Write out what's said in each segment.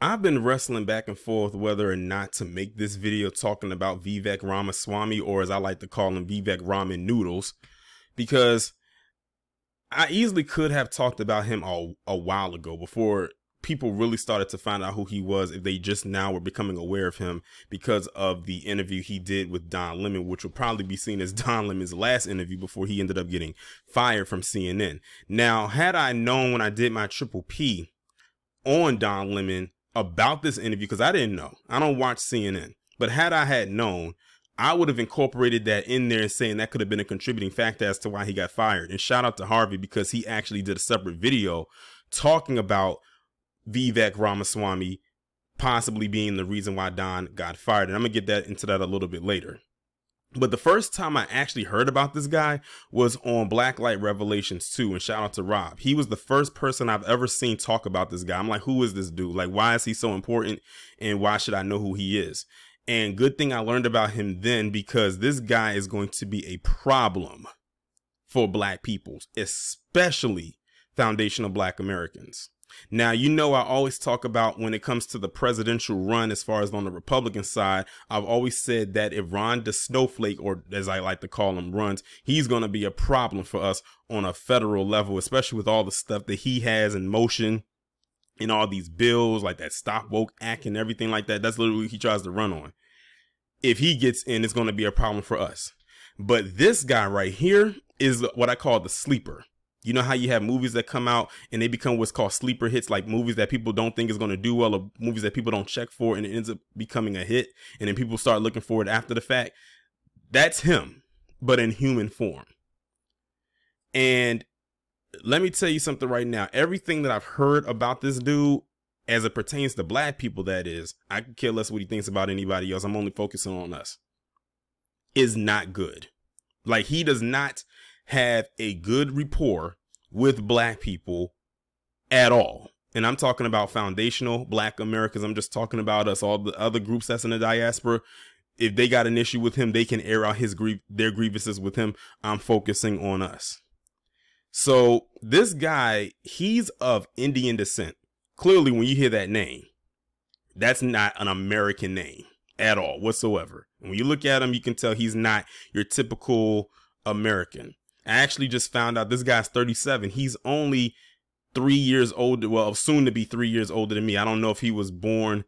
I've been wrestling back and forth whether or not to make this video talking about Vivek Ramaswamy, or as I like to call him, Vivek Ramen Noodles, because I easily could have talked about him a while ago before people really started to find out who he was, if they just now were becoming aware of him because of the interview he did with Don Lemon, which will probably be seen as Don Lemon's last interview before he ended up getting fired from CNN. Now, had I known when I did my Triple P on Don Lemon about this interview, because I didn't know, I don't watch CNN, but had I had known, I would have incorporated that in there and saying that could have been a contributing factor as to why he got fired. And shout out to Harvey, because he actually did a separate video talking about Vivek Ramaswamy possibly being the reason why Don got fired. And I'm going to get into that a little bit later. But the first time I actually heard about this guy was on Blacklight Revelations 2. And shout out to Rob. He was the first person I've ever seen talk about this guy. I'm like, who is this dude? Like, why is he so important? And why should I know who he is? And good thing I learned about him then, because this guy is going to be a problem for black people, especially foundational black Americans. Now, you know, I always talk about when it comes to the presidential run, as far as on the Republican side, I've always said that if Ron the Snowflake, or as I like to call him, runs, he's going to be a problem for us on a federal level, especially with all the stuff that he has in motion and all these bills like that Stop Woke Act and everything like that. That's literally what he tries to run on. If he gets in, it's going to be a problem for us. But this guy right here is what I call the sleeper. You know how you have movies that come out and they become what's called sleeper hits, like movies that people don't think is going to do well, or movies that people don't check for, and it ends up becoming a hit, and then people start looking for it after the fact. That's him, but in human form. And let me tell you something right now. Everything that I've heard about this dude, as it pertains to black people, that is, I could care less what he thinks about anybody else. I'm only focusing on us. Is not good. Like, he does not have a good rapport with black people at all. And I'm talking about foundational black Americans. I'm just talking about us, all the other groups that's in the diaspora. If they got an issue with him, they can air out their grievances with him. I'm focusing on us. So this guy, he's of Indian descent. Clearly, when you hear that name, that's not an American name at all whatsoever. And when you look at him, you can tell he's not your typical American. I actually just found out this guy's 37. He's only 3 years older. Well, soon to be 3 years older than me. I don't know if he was born,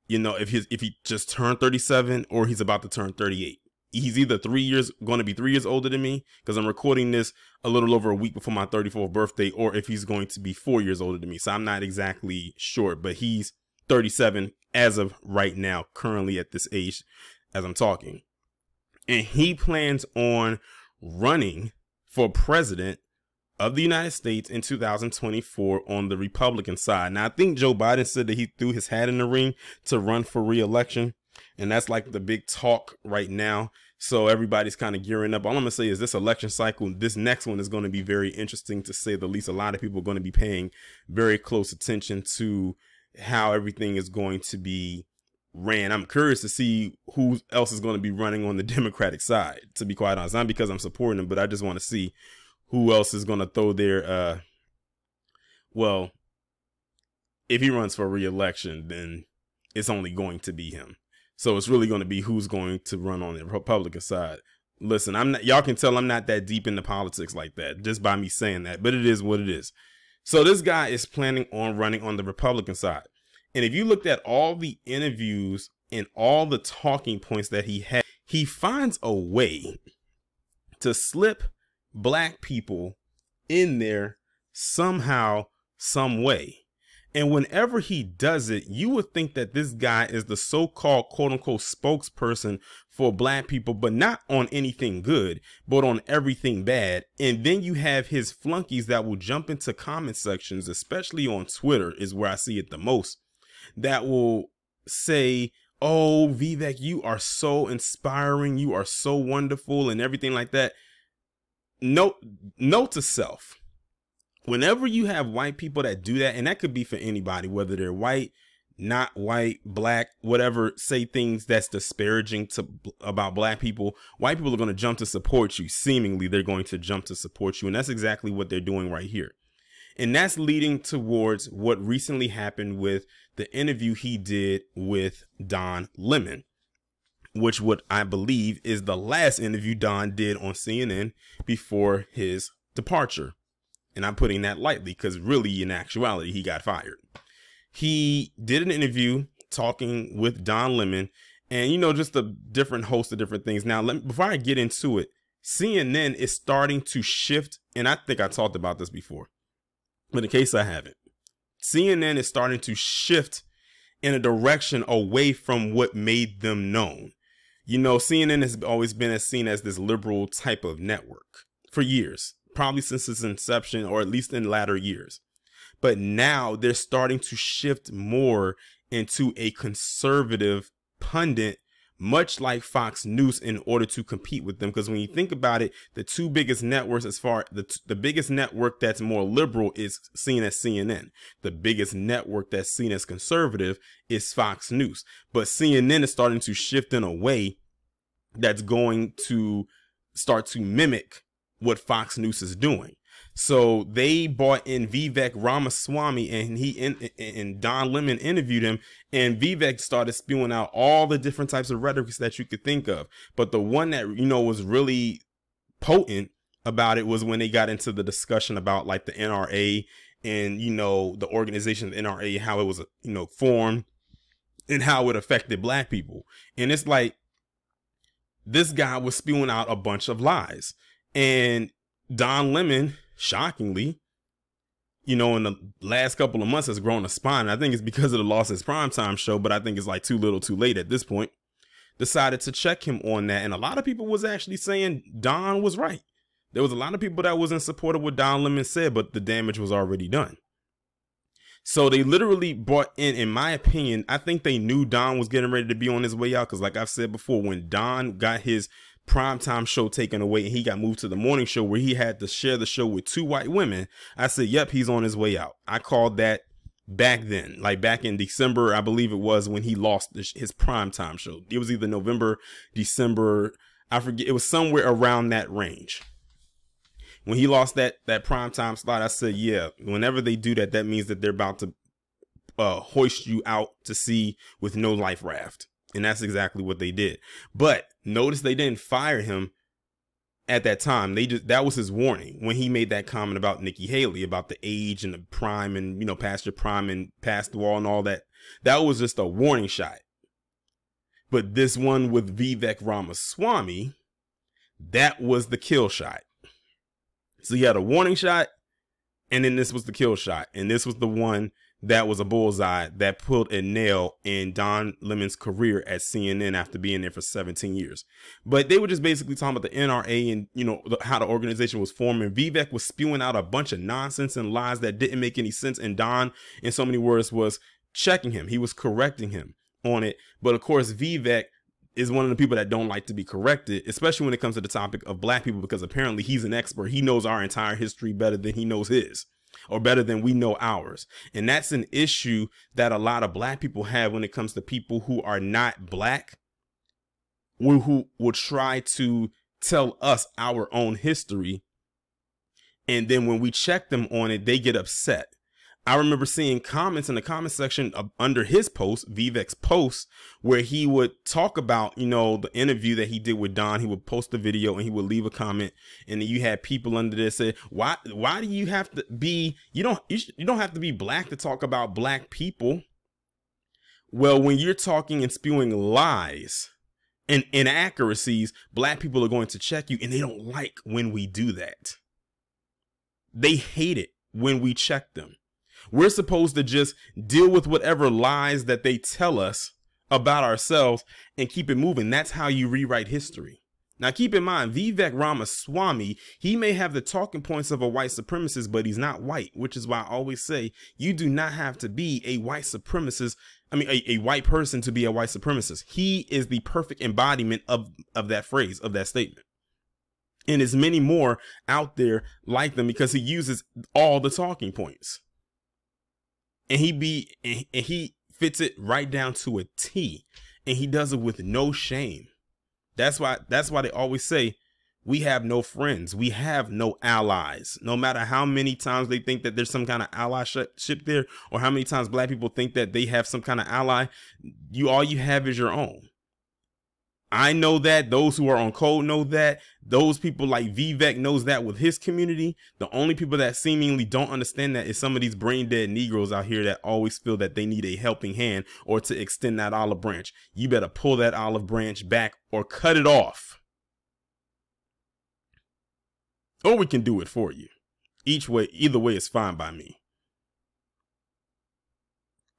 you know, if he just turned 37 or he's about to turn 38. He's either going to be 3 years older than me, because I'm recording this a little over a week before my 34th birthday, or if he's going to be 4 years older than me. So I'm not exactly sure, but he's 37 as of right now, currently at this age as I'm talking. And he plans on running for president of the United States in 2024 on the Republican side. Now, I think Joe Biden said that he threw his hat in the ring to run for re-election. And that's like the big talk right now. So everybody's kind of gearing up. All I'm going to say is this election cycle, this next one is going to be very interesting, to say the least. A lot of people are going to be paying very close attention to how everything is going to be ran. I'm curious to see who else is going to be running on the Democratic side, to be quite honest. Not because I'm supporting them, but I just want to see who else is going to throw their, well, if he runs for re-election, then it's only going to be him. So it's really going to be who's going to run on the Republican side. Listen, y'all can tell I'm not that deep into politics like that, just by me saying that, but it is what it is. So this guy is planning on running on the Republican side. And if you looked at all the interviews and all the talking points that he had, he finds a way to slip black people in there somehow, some way. And whenever he does it, you would think that this guy is the so-called quote unquote spokesperson for black people, but not on anything good, but on everything bad. And then you have his flunkies that will jump into comment sections, especially on Twitter is where I see it the most, that will say, oh, Vivek, you are so inspiring. You are so wonderful and everything like that. Note to self. Whenever you have white people that do that, and that could be for anybody, whether they're white, not white, black, whatever, say things that's disparaging about black people, white people are going to jump to support you. Seemingly, they're going to jump to support you. And that's exactly what they're doing right here. And that's leading towards what recently happened with the interview he did with Don Lemon, which what I believe is the last interview Don did on CNN before his departure. And I'm putting that lightly because really, in actuality, he got fired. He did an interview talking with Don Lemon and, you know, just a different host of different things. Now, before I get into it, CNN is starting to shift. And I think I talked about this before, but in case I haven't, CNN is starting to shift in a direction away from what made them known. You know, CNN has always been seen as this liberal type of network for years, probably since its inception, or at least in latter years. But now they're starting to shift more into a conservative pundit, much like Fox News, in order to compete with them. Because when you think about it, the two biggest networks, as far the biggest network that's more liberal is seen as CNN. The biggest network that's seen as conservative is Fox News. But CNN is starting to shift in a way that's going to start to mimic what Fox News is doing. So they brought in Vivek Ramaswamy, and and Don Lemon interviewed him, and Vivek started spewing out all the different types of rhetorics that you could think of. But the one that, you know, was really potent about it was when they got into the discussion about like the NRA and, you know, the organization of the NRA, how it was, you know, formed and how it affected black people. And it's like, this guy was spewing out a bunch of lies, and Don Lemon, shockingly, you know, in the last couple of months has grown a spine. I think it's because of the loss of his primetime show, but I think it's like too little too late at this point. Decided to check him on that. And a lot of people was actually saying Don was right. There was a lot of people that was in support of what Don Lemon said, but the damage was already done. So they literally brought in my opinion, I think they knew Don was getting ready to be on his way out. Because like I've said before, when Don got his primetime show taken away and he got moved to the morning show where he had to share the show with two white women, I said, yep, he's on his way out. I called that back then, like back in December, I believe it was, when he lost his primetime show. It was either November, December, I forget. It was somewhere around that range. When he lost that primetime slot, I said, yeah, whenever they do that, that means that they're about to hoist you out to sea with no life raft. And that's exactly what they did. But notice they didn't fire him at that time. That was his warning when he made that comment about Nikki Haley, about the age and the prime and, you know, past your prime and past the wall and all that. That was just a warning shot. But this one with Vivek Ramaswamy, that was the kill shot. So you had a warning shot, and then this was the kill shot. And this was the one that was a bullseye that put a nail in Don Lemon's career at CNN after being there for 17 years. But they were just basically talking about the NRA and, you know, how the organization was formed. And Vivek was spewing out a bunch of nonsense and lies that didn't make any sense. And Don, in so many words, was checking him. He was correcting him on it. But of course, Vivek is one of the people that don't like to be corrected, especially when it comes to the topic of black people, because apparently he's an expert. He knows our entire history better than he knows his, or better than we know ours. And that's an issue that a lot of black people have when it comes to people who are not black, who will try to tell us our own history. And then when we check them on it, they get upset. I remember seeing comments in the comment section under his post, Vivek's post, where he would talk about, you know, the interview that he did with Don. He would post a video and he would leave a comment, and then you had people under there say, why do you have to be, you don't have to be black to talk about black people. Well, when you're talking and spewing lies and inaccuracies, black people are going to check you, and they don't like when we do that. They hate it when we check them. We're supposed to just deal with whatever lies that they tell us about ourselves and keep it moving. That's how you rewrite history. Now, keep in mind, Vivek Ramaswamy, he may have the talking points of a white supremacist, but he's not white, which is why I always say you do not have to be a white supremacist. I mean, a white person to be a white supremacist. He is the perfect embodiment of that phrase, of that statement. And there's many more out there like them because he uses all the talking points. And he fits it right down to a T, and he does it with no shame. That's why they always say We have no friends. We have no allies. No matter how many times they think that there's some kind of allyship there, or how many times black people think that they have some kind of ally, all you have is your own. I know that. Those who are on code know that. Those people like Vivek knows that with his community. The only people that seemingly don't understand that is some of these brain dead Negroes out here that always feel that they need a helping hand or to extend that olive branch. You better pull that olive branch back or cut it off. Or we can do it for you. Either way is fine by me.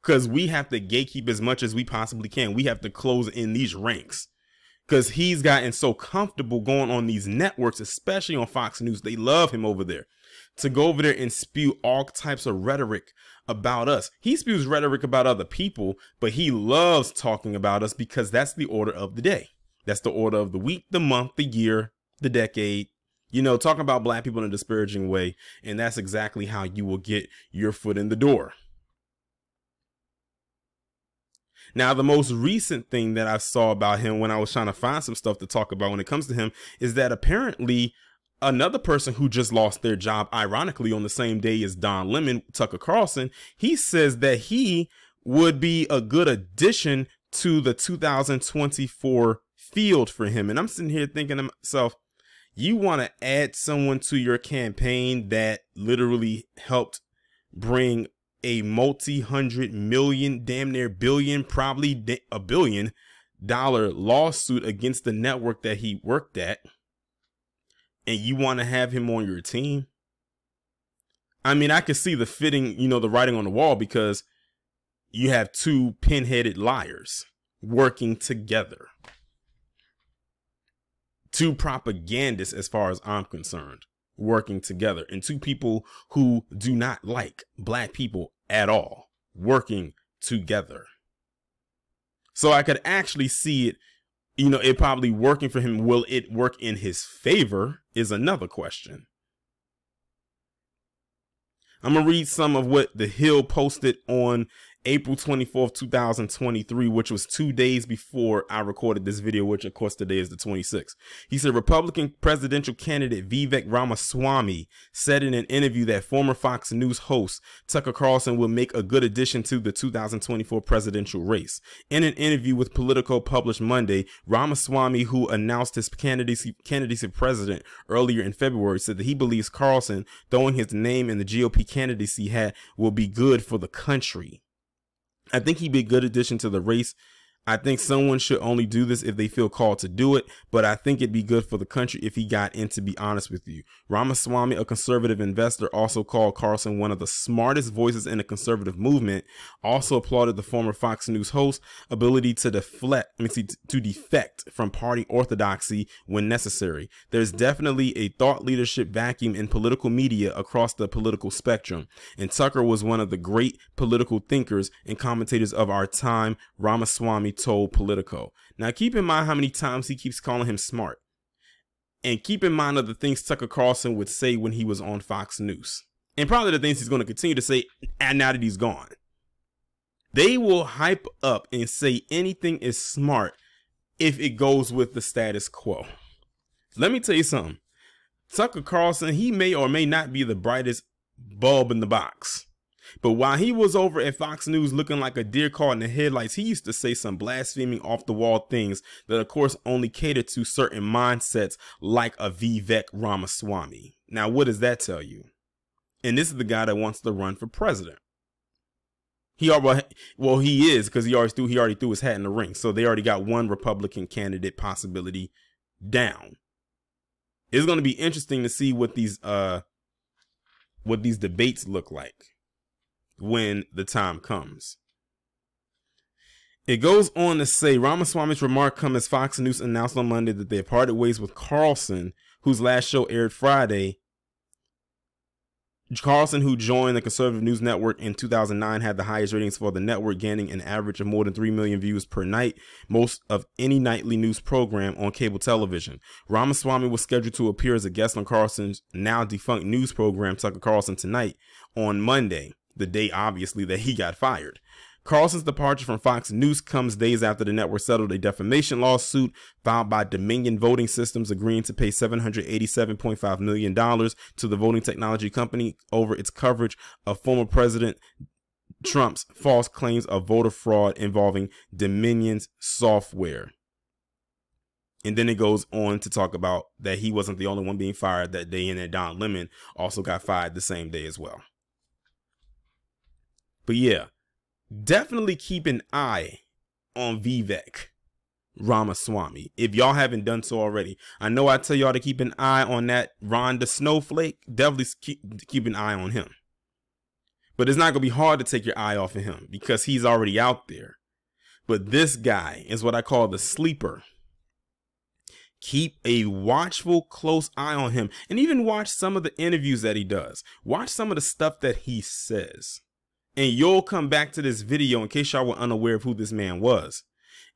Because we have to gatekeep as much as we possibly can. We have to close in these ranks. Because he's gotten so comfortable going on these networks, especially on Fox News. They love him over there. To go over there and spew all types of rhetoric about us. He spews rhetoric about other people, but he loves talking about us because that's the order of the day. That's the order of the week, the month, the year, the decade. You know, talking about black people in a disparaging way. And that's exactly how you will get your foot in the door. Now, the most recent thing that I saw about him when I was trying to find some stuff to talk about when it comes to him is that apparently another person who just lost their job, ironically, on the same day as Don Lemon, Tucker Carlson, he says that he would be a good addition to the 2024 field for him. And I'm sitting here thinking to myself, you want to add someone to your campaign that literally helped bring a multi-hundred million, damn near billion, probably $1 billion lawsuit against the network that he worked at, and you want to have him on your team? I mean, I could see the fitting, you know, the writing on the wall, because you have two pin-headed liars working together. Two propagandists, as far as I'm concerned, working together, and two people who do not like black people at all working together. So I could actually see it, you know, it probably working for him. Will it work in his favor is another question. I'm going to read some of what The Hill posted on April 24th, 2023, which was 2 days before I recorded this video, which of course today is the 26th. He said Republican presidential candidate Vivek Ramaswamy said in an interview that former Fox News host Tucker Carlson will make a good addition to the 2024 presidential race. In an interview with Politico published Monday, Ramaswamy, who announced his candidacy for president earlier in February, said that he believes Carlson throwing his name in the GOP candidacy hat will be good for the country. I think he'd be a good addition to the race. I think someone should only do this if they feel called to do it, but I think it'd be good for the country if he got in, to be honest with you. Ramaswamy, a conservative investor, also called Carlson one of the smartest voices in the conservative movement, also applauded the former Fox News host ability to defect from party orthodoxy when necessary. There's definitely a thought leadership vacuum in political media across the political spectrum, and Tucker was one of the great political thinkers and commentators of our time, Ramaswamy told Politico. Now keep in mind how many times he keeps calling him smart, and keep in mind of the things Tucker Carlson would say when he was on Fox News, and probably the things he's going to continue to say now that he's gone. They will hype up and say anything is smart if it goes with the status quo. Let me tell you something. Tucker Carlson, he may or may not be the brightest bulb in the box, but while he was over at Fox News looking like a deer caught in the headlights, he used to say some blaspheming off the wall things that of course only cater to certain mindsets like a Vivek Ramaswamy. Now, what does that tell you? And this is the guy that wants to run for president. He is, because he already threw his hat in the ring. So they already got one Republican candidate possibility down. It's going to be interesting to see what these debates look like when the time comes. It goes on to say Ramaswamy's remark come as Fox News announced on Monday that they parted ways with Carlson, whose last show aired Friday. Carlson, who joined the conservative news network in 2009, had the highest ratings for the network, gaining an average of more than 3 million views per night, most of any nightly news program on cable television. Ramaswamy was scheduled to appear as a guest on Carlson's now defunct news program, Tucker Carlson Tonight, on Monday, the day obviously that he got fired. Carlson's departure from Fox News comes days after the network settled a defamation lawsuit filed by Dominion Voting Systems, agreeing to pay $787.5 million to the voting technology company over its coverage of former President Trump's false claims of voter fraud involving Dominion's software. And then it goes on to talk about that he wasn't the only one being fired that day, and that Don Lemon also got fired the same day as well. But yeah, definitely keep an eye on Vivek Ramaswamy if y'all haven't done so already. I know I tell y'all to keep an eye on that Rhonda Snowflake. Definitely keep an eye on him. But it's not going to be hard to take your eye off of him because he's already out there. But this guy is what I call the sleeper. Keep a watchful, close eye on him, and even watch some of the interviews that he does. Watch some of the stuff that he says. And you'll come back to this video in case y'all were unaware of who this man was.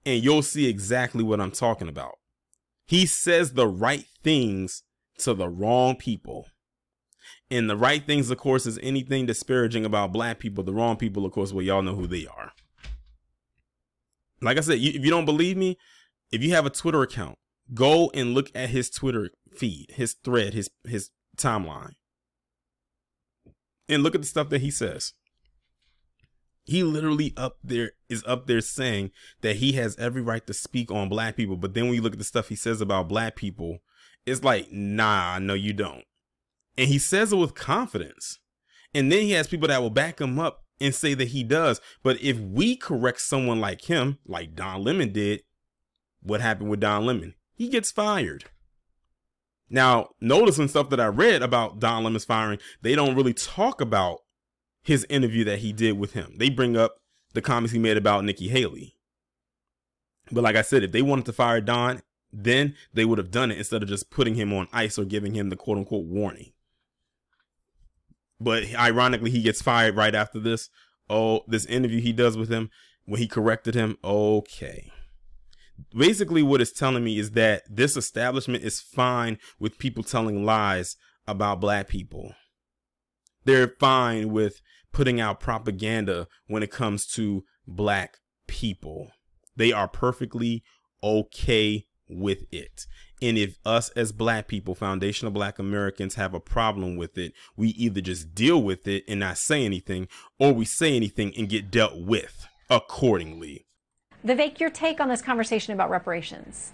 And you'll see exactly what I'm talking about. He says the right things to the wrong people. And the right things, of course, is anything disparaging about black people. The wrong people, of course, well, y'all know who they are. Like I said, if you don't believe me, if you have a Twitter account, go and look at his Twitter feed, his thread, his timeline. And look at the stuff that he says. He literally is up there saying that he has every right to speak on black people. But then when you look at the stuff he says about black people, it's like, nah, no, you don't. And he says it with confidence. And then he has people that will back him up and say that he does. But if we correct someone like him, like Don Lemon did, what happened with Don Lemon? He gets fired. Now, notice some stuff that I read about Don Lemon's firing, they don't really talk about his interview that he did with him. They bring up the comments he made about Nikki Haley. But like I said, if they wanted to fire Don, then they would have done it instead of just putting him on ice or giving him the quote unquote warning. But ironically, he gets fired right after this. Oh, this interview he does with him when he corrected him. Okay. Basically, what it's telling me is that this establishment is fine with people telling lies about black people. They're fine with putting out propaganda when it comes to black people. They are perfectly okay with it. And if us as black people, foundational black Americans, have a problem with it, we either just deal with it and not say anything, or we say anything and get dealt with accordingly. Vivek, your take on this conversation about reparations?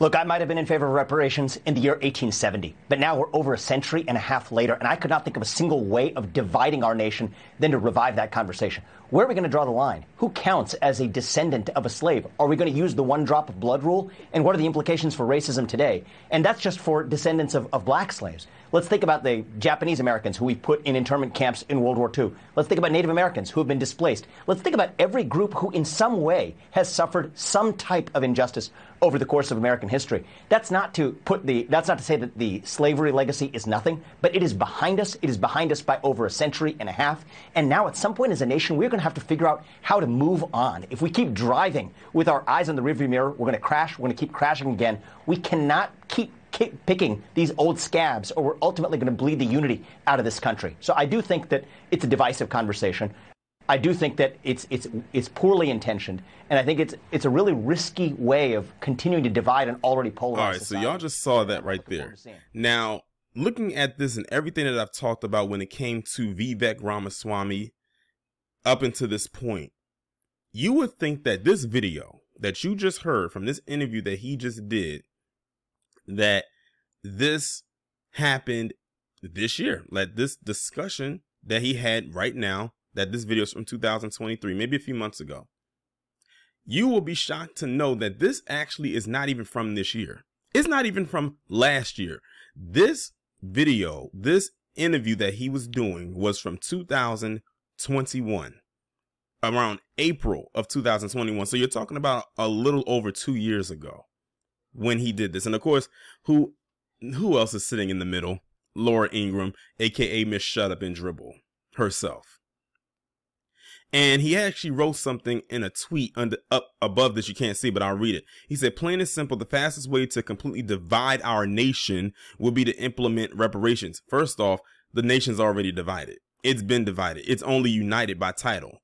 Look, I might have been in favor of reparations in the year 1870, but now we're over a century and a half later, and I could not think of a single way of dividing our nation than to revive that conversation. Where are we going to draw the line? Who counts as a descendant of a slave? Are we going to use the one drop of blood rule? And what are the implications for racism today? And that's just for descendants of black slaves. Let's think about the Japanese Americans who we put in internment camps in World War II. Let's think about Native Americans who have been displaced. Let's think about every group who in some way has suffered some type of injustice over the course of American history. That's not to say that the slavery legacy is nothing, but it is behind us. It is behind us by over a century and a half. And now at some point as a nation, we're going to have to figure out how to move on. If we keep driving with our eyes on the rearview mirror, we're going to crash. We're going to keep crashing again. We cannot keep picking these old scabs, or we're ultimately going to bleed the unity out of this country. So I do think that it's a divisive conversation. I do think that it's poorly intentioned, and I think it's a really risky way of continuing to divide an already polarized society. All right, so y'all just saw that right there. Now, looking at this and everything that I've talked about when it came to Vivek Ramaswamy up until this point, you would think that this video that you just heard from this interview that he just did, that this happened this year, like this discussion that he had right now, that this video is from 2023, maybe a few months ago. You will be shocked to know that this actually is not even from this year. It's not even from last year. This video, this interview that he was doing was from 2021, around April of 2021. So you're talking about a little over 2 years ago when he did this. And of course, who else is sitting in the middle? Laura Ingraham, aka Miss Shut Up and Dribble herself. And he actually wrote something in a tweet up above this. You can't see, but I'll read it. He said, plain and simple, the fastest way to completely divide our nation would be to implement reparations. First off, the nation's already divided. It's been divided. It's only united by title.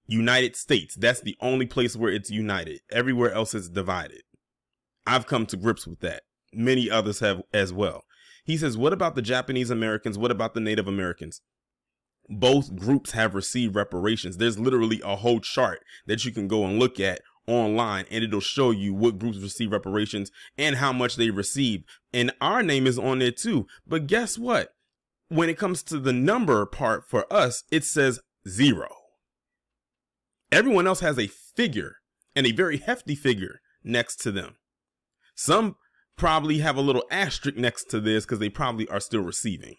United States. That's the only place where it's united. Everywhere else is divided. I've come to grips with that. Many others have as well. He says, what about the Japanese Americans? What about the Native Americans? Both groups have received reparations. There's literally a whole chart that you can go and look at online, and it'll show you what groups receive reparations and how much they received. And our name is on there too. But guess what? When it comes to the number part for us, it says 0. Everyone else has a figure, and a very hefty figure next to them. Some probably have a little asterisk next to this because they probably are still receiving.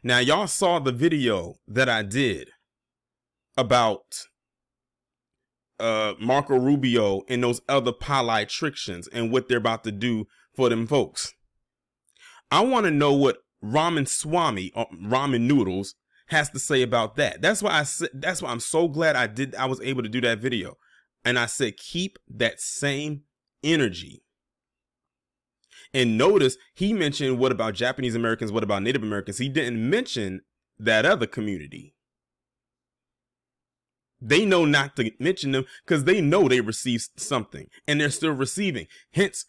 Now, y'all saw the video that I did about Marco Rubio and those other politicians and what they're about to do for them folks. I want to know what Ramaswamy, ramen noodles, has to say about that. That's why I'm so glad I was able to do that video. And I said, keep that same energy. And notice he mentioned, what about Japanese Americans? What about Native Americans? He didn't mention that other community. They know not to mention them because they know they received something and they're still receiving. Hence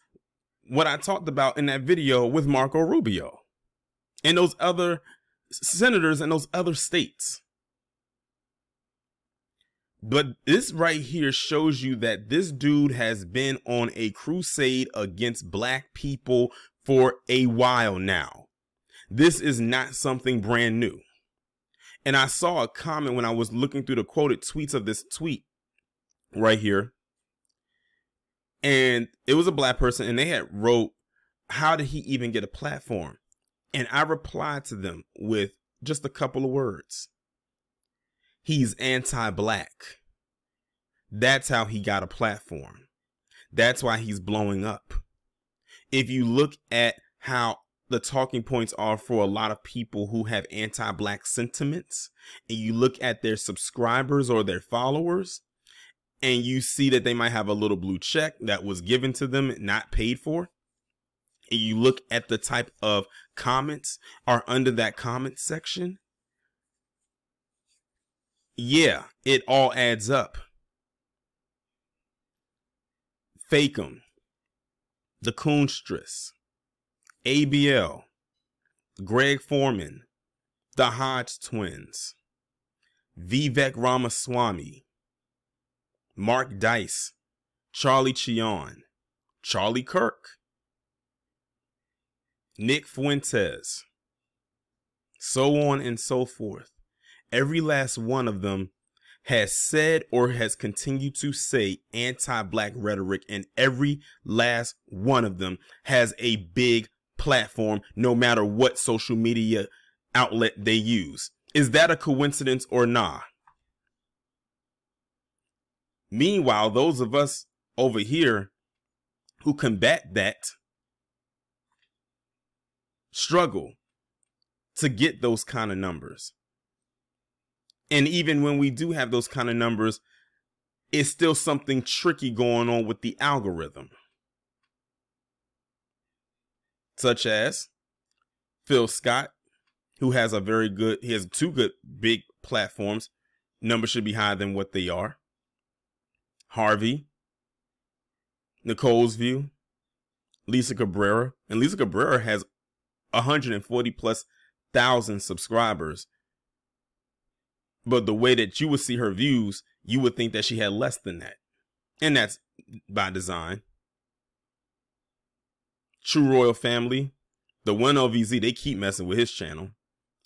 what I talked about in that video with Marco Rubio and those other senators in those other states. But this right here shows you that this dude has been on a crusade against black people for a while now. This is not something brand new. And I saw a comment when I was looking through the quoted tweets of this tweet right here. And it was a black person, and they had wrote, how did he even get a platform? And I replied to them with just a couple of words. He's anti-black. That's how he got a platform. That's why he's blowing up. If you look at how the talking points are for a lot of people who have anti-black sentiments, and you look at their subscribers or their followers, and you see that they might have a little blue check that was given to them, not paid for, and you look at the type of comments are under that comment section, yeah, it all adds up. Fakem, the Coonstress, ABL, Greg Foreman, the Hodge twins, Vivek Ramaswamy, Mark Dice, Charlie Cheon, Charlie Kirk, Nick Fuentes, so on and so forth. Every last one of them has said or has continued to say anti-black rhetoric, and every last one of them has a big platform, no matter what social media outlet they use. Is that a coincidence or nah? Meanwhile, those of us over here who combat that struggle to get those kind of numbers. And even when we do have those kind of numbers, it's still something tricky going on with the algorithm. Such as Phil Scott, who has he has 2 good big platforms. Numbers should be higher than what they are. Harvey, Nicole's View, Lisa Cabrera. And Lisa Cabrera has 140,000+ subscribers. But the way that you would see her views, you would think that she had less than that. And that's by design. True Royal Family, the one LVZ, they keep messing with his channel.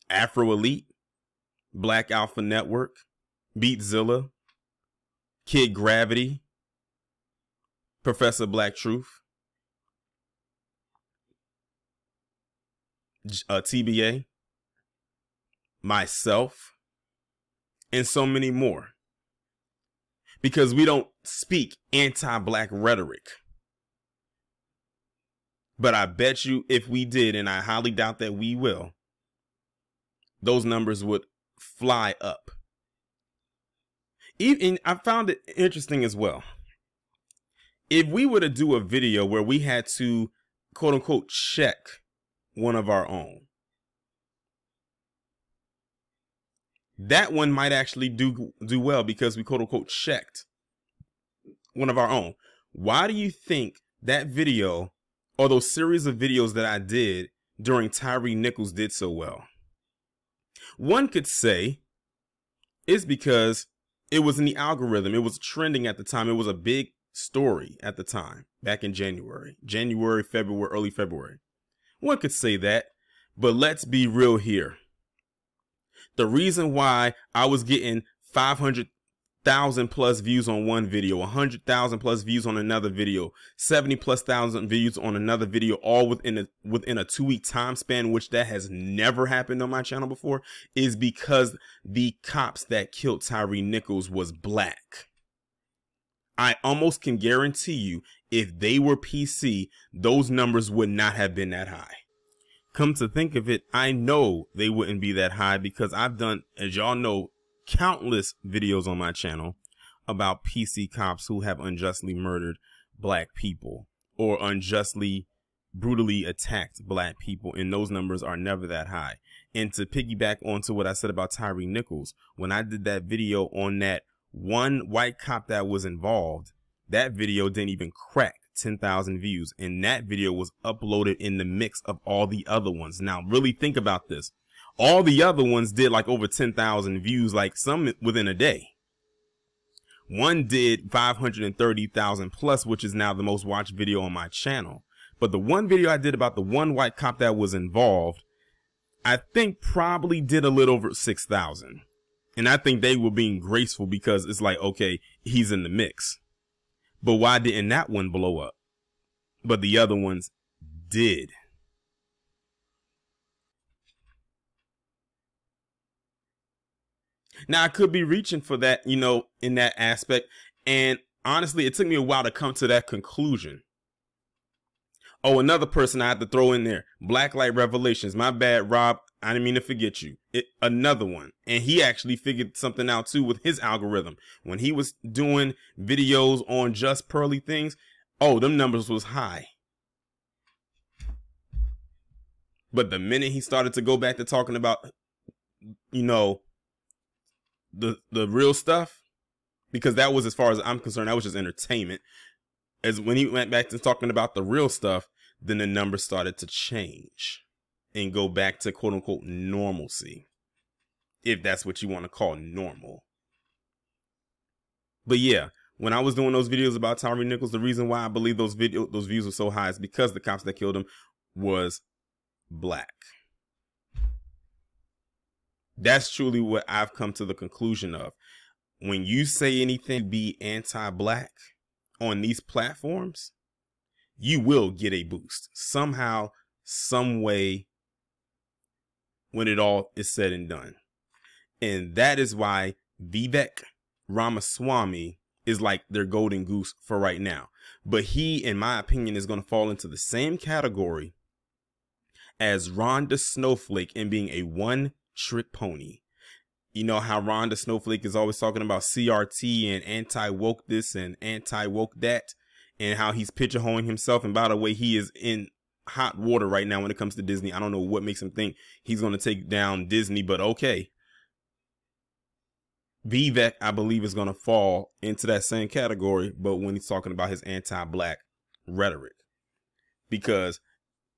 Afro Elite, Black Alpha Network, Beatzilla, Kid Gravity, Professor Black Truth, TBA, myself, and so many more. Because we don't speak anti-black rhetoric. But I bet you if we did, and I highly doubt that we will, those numbers would fly up. Even I found it interesting as well. If we were to do a video where we had to, quote unquote, check one of our own, that one might actually do well because we quote unquote checked one of our own. Why do you think that video or those series of videos that I did during Tyree Nichols did so well? One could say it's because it was in the algorithm. It was trending at the time. It was a big story at the time, back in January, February, early February. One could say that, but let's be real here. The reason why I was getting 500,000 plus views on one video, 100,000 plus views on another video, 70 plus thousand views on another video, all within a 2-week time span, which that has never happened on my channel before, is because the cops that killed Tyree Nichols was black. I almost can guarantee you, if they were PC, those numbers would not have been that high. Come to think of it, I know they wouldn't be that high because I've done, as y'all know, countless videos on my channel about PC cops who have unjustly murdered black people or unjustly, brutally attacked black people, and those numbers are never that high. And to piggyback onto what I said about Tyree Nichols, when I did that video on that one white cop that was involved, that video didn't even crack 10,000 views, and that video was uploaded in the mix of all the other ones. Now really think about this. All the other ones did like over 10,000 views, like some within a day. One did 530,000 plus, which is now the most watched video on my channel. But the one video I did about the one white cop that was involved, I think probably did a little over 6,000. And I think they were being graceful because it's like, okay, he's in the mix. But why didn't that one blow up? But the other ones did. Now, I could be reaching for that, you know, in that aspect. And honestly, it took me a while to come to that conclusion. Oh, another person I had to throw in there. Blacklight Revelations. My bad, Rob. I didn't mean to forget you. Another one. And he actually figured something out too with his algorithm. When he was doing videos on just pearly things, oh, them numbers was high. But the minute he started to go back to talking about, you know, the real stuff, because that was, as far as I'm concerned, that was just entertainment. As when he went back to talking about the real stuff, then the numbers started to change and go back to quote unquote normalcy, if that's what you want to call normal. But yeah, when I was doing those videos about Tyree Nichols, the reason why I believe those views were so high is because the cops that killed him was black. That's truly what I've come to the conclusion of. When you say anything be anti-black on these platforms, you will get a boost somehow, some way, when it all is said and done. And that is why Vivek Ramaswamy is like their golden goose for right now. But he, in my opinion, is going to fall into the same category as Rhonda Snowflake in being a one-trick pony. You know how Rhonda Snowflake is always talking about CRT and anti-woke this and anti-woke that, and how he's picture-hoeing himself. And by the way, he is in hot water right now when it comes to Disney. I don't know what makes him think he's going to take down Disney, but okay. Vivek, I believe, is going to fall into that same category, but when he's talking about his anti-black rhetoric, because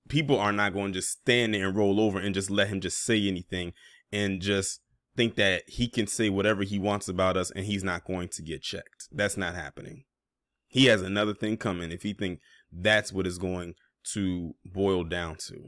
people are not going to just stand there and roll over and just let him just say anything and just think that he can say whatever he wants about us and he's not going to get checked. That's not happening. He has another thing coming if he thinks that's what it's going to boil down to.